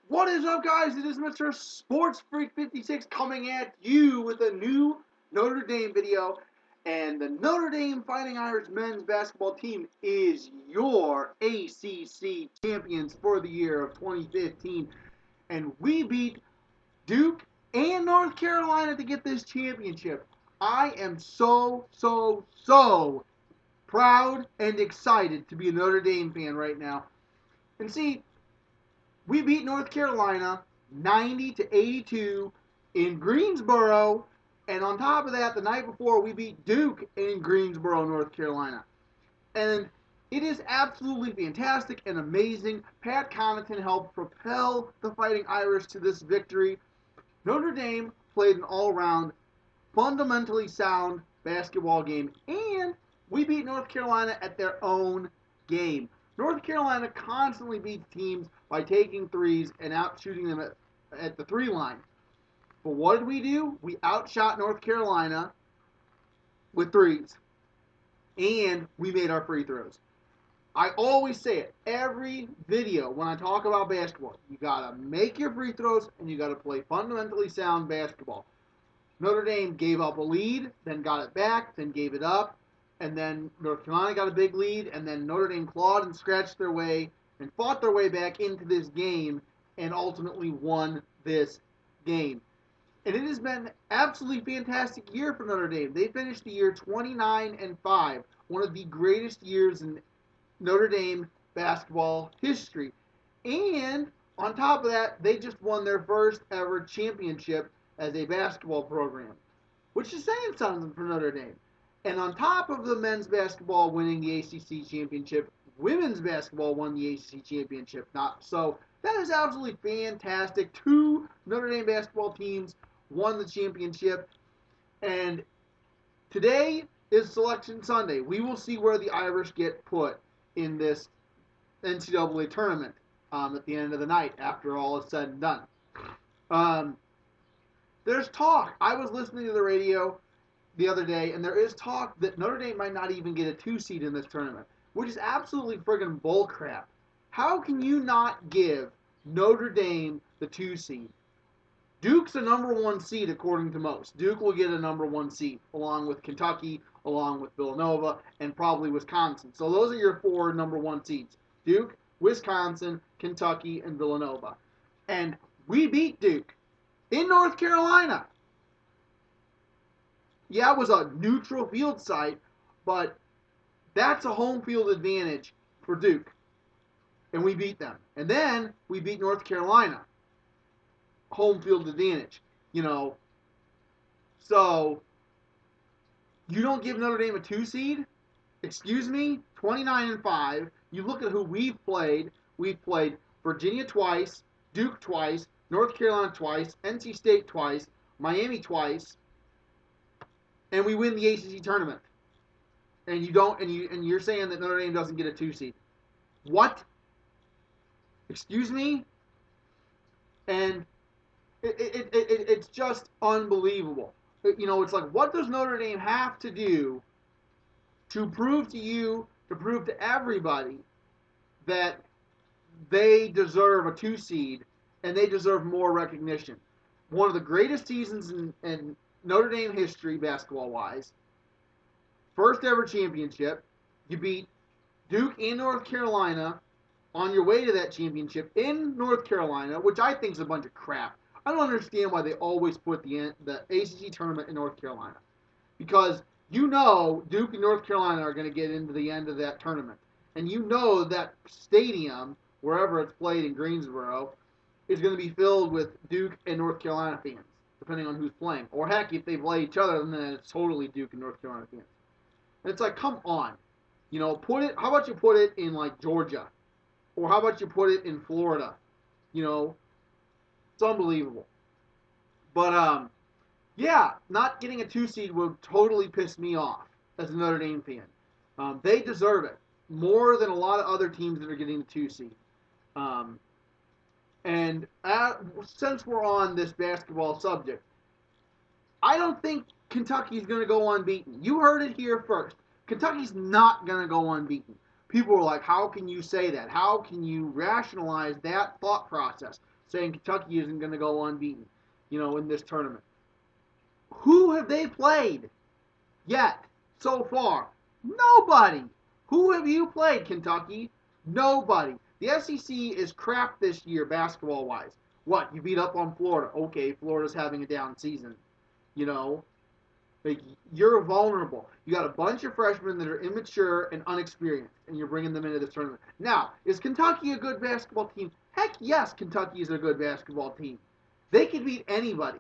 What is up, guys? It is Mr. Sports Freak 56 coming at you with a new Notre Dame video. And the Notre Dame Fighting Irish men's basketball team is your ACC champions for the year of 2015. And we beat Duke and North Carolina to get this championship. I am so proud and excited to be a Notre Dame fan right now. And see, we beat North Carolina 90-82 in Greensboro, and on top of that, the night before, we beat Duke in Greensboro, North Carolina. And it is absolutely fantastic and amazing. Pat Connaughton helped propel the Fighting Irish to this victory. Notre Dame played an all-around, fundamentally sound basketball game, and we beat North Carolina at their own game. North Carolina constantly beats teams by taking threes and out shooting them at the three line. But what did we do? We outshot North Carolina with threes. And we made our free throws. I always say it, every video when I talk about basketball, you gotta make your free throws and you gotta play fundamentally sound basketball. Notre Dame gave up a lead, then got it back, then gave it up, and then North Carolina got a big lead, and then Notre Dame clawed and scratched their way and fought their way back into this game and ultimately won this game. And it has been an absolutely fantastic year for Notre Dame. They finished the year 29-5, one of the greatest years in Notre Dame basketball history. And on top of that, they just won their first ever championship as a basketball program, which is saying something for Notre Dame. And on top of the men's basketball winning the ACC championship, women's basketball won the ACC championship. So that is absolutely fantastic. Two Notre Dame basketball teams won the championship. And today is Selection Sunday. We will see where the Irish get put in this NCAA tournament at the end of the night after all is said and done. There's talk. I was listening to the radio the other day, and there is talk that Notre Dame might not even get a 2 seed in this tournament, which is absolutely friggin' bullcrap. How can you not give Notre Dame the 2 seed? Duke's the number 1 seed according to most. Duke will get a number 1 seed, along with Kentucky, along with Villanova, and probably Wisconsin. So those are your 4 number 1 seeds. Duke, Wisconsin, Kentucky, and Villanova. And we beat Duke in North Carolina. Yeah, it was a neutral field site, but that's a home field advantage for Duke. And we beat them. And then we beat North Carolina. Home field advantage, So, you don't give Notre Dame a 2 seed? Excuse me? 29-5. You look at who we've played. We've played Virginia twice, Duke twice, North Carolina twice, NC State twice, Miami twice, and we win the ACC tournament. And you're saying that Notre Dame doesn't get a 2 seed. What? Excuse me? And it's just unbelievable. It's like, what does Notre Dame have to do to prove to you, to prove to everybody that they deserve a 2 seed and they deserve more recognition? One of the greatest seasons in Notre Dame history, basketball-wise. First ever championship. You beat Duke and North Carolina on your way to that championship in North Carolina, which I think is a bunch of crap. I don't understand why they always put the ACC tournament in North Carolina. Because Duke and North Carolina are going to get into the end of that tournament. And that stadium, wherever it's played in Greensboro, is going to be filled with Duke and North Carolina fans, depending on who's playing. Or heck, if they play each other, then it's totally Duke and North Carolina fans. And it's like, come on. How about you put it in, like, Georgia? Or how about you put it in Florida? It's unbelievable. But, yeah, not getting a 2 seed would totally piss me off as a Notre Dame fan. They deserve it more than a lot of other teams that are getting the 2 seed. And since we're on this basketball subject, I don't think Kentucky's going to go unbeaten. You heard it here first. Kentucky's not going to go unbeaten. People were like, how can you say that? How can you rationalize that thought process? saying Kentucky isn't going to go unbeaten, in this tournament. Who have they played yet so far? Nobody. Who have you played, Kentucky? Nobody. The SEC is crap this year, basketball-wise. What? You beat up on Florida. Okay, Florida's having a down season. You know, like, you're vulnerable. You got a bunch of freshmen that are immature and unexperienced, and you're bringing them into this tournament. Now, is Kentucky a good basketball team? Heck yes, Kentucky is a good basketball team. They can beat anybody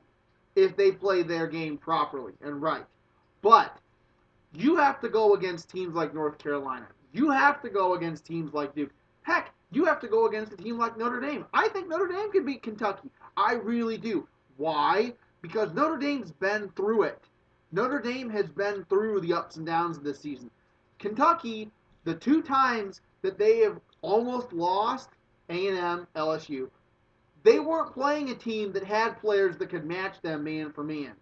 if they play their game properly and right. But you have to go against teams like North Carolina. You have to go against teams like Duke. Heck, you have to go against a team like Notre Dame. I think Notre Dame can beat Kentucky. I really do. Why? Because Notre Dame's been through it. Notre Dame has been through the ups and downs of this season. Kentucky, the two times that they have almost lost, A&M, LSU, they weren't playing a team that had players that could match them man for man.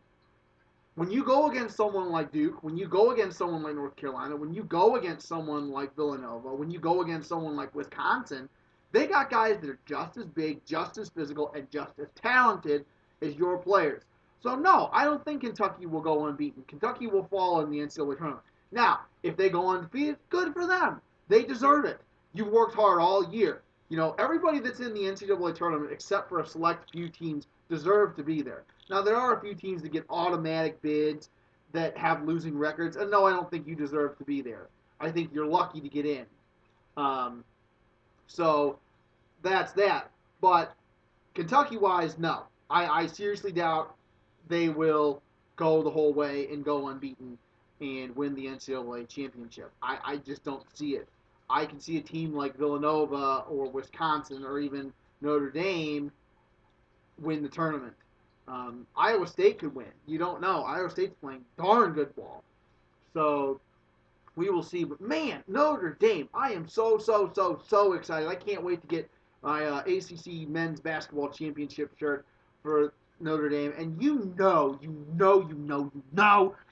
When you go against someone like Duke, when you go against someone like North Carolina, when you go against someone like Villanova, when you go against someone like Wisconsin, they got guys that are just as big, just as physical, and just as talented as your players. So no, I don't think Kentucky will go unbeaten. Kentucky will fall in the NCAA tournament. Now, if they go undefeated, good for them. They deserve it. You've worked hard all year. Everybody that's in the NCAA tournament, except for a select few teams, deserve to be there. Now, there are a few teams that get automatic bids that have losing records, and no, I don't think you deserve to be there. I think you're lucky to get in. So that's that. But Kentucky-wise, no. I seriously doubt they will go the whole way and go unbeaten and win the NCAA championship. I just don't see it. I can see a team like Villanova or Wisconsin or even Notre Dame win the tournament. Iowa State could win. You don't know. Iowa State's playing darn good ball. So we will see. But man, Notre Dame, I am so excited. I can't wait to get my ACC men's basketball championship shirt for Notre Dame. And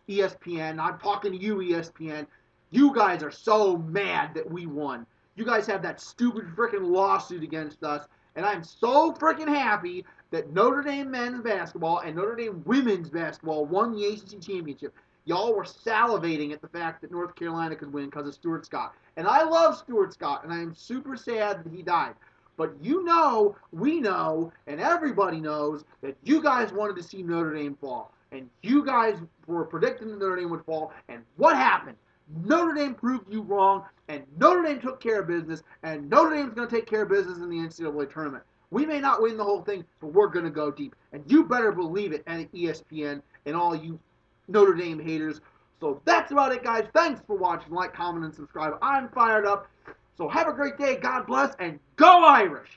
ESPN. I'm talking to you, ESPN. You guys are so mad that we won. You guys have that stupid freaking lawsuit against us. And I'm so freaking happy that Notre Dame men's basketball and Notre Dame women's basketball won the ACC championship. Y'all were salivating at the fact that North Carolina could win because of Stuart Scott. And I love Stuart Scott, and I am super sad that he died. But we know, and everybody knows that you guys wanted to see Notre Dame fall. And you guys were predicting that Notre Dame would fall. And what happened? Notre Dame proved you wrong, and Notre Dame took care of business, and Notre Dame's going to take care of business in the NCAA tournament. We may not win the whole thing, but we're going to go deep. And you better believe it, and ESPN and all you Notre Dame haters. So that's about it, guys. Thanks for watching. Like, comment, and subscribe. I'm fired up. So have a great day. God bless, and go Irish!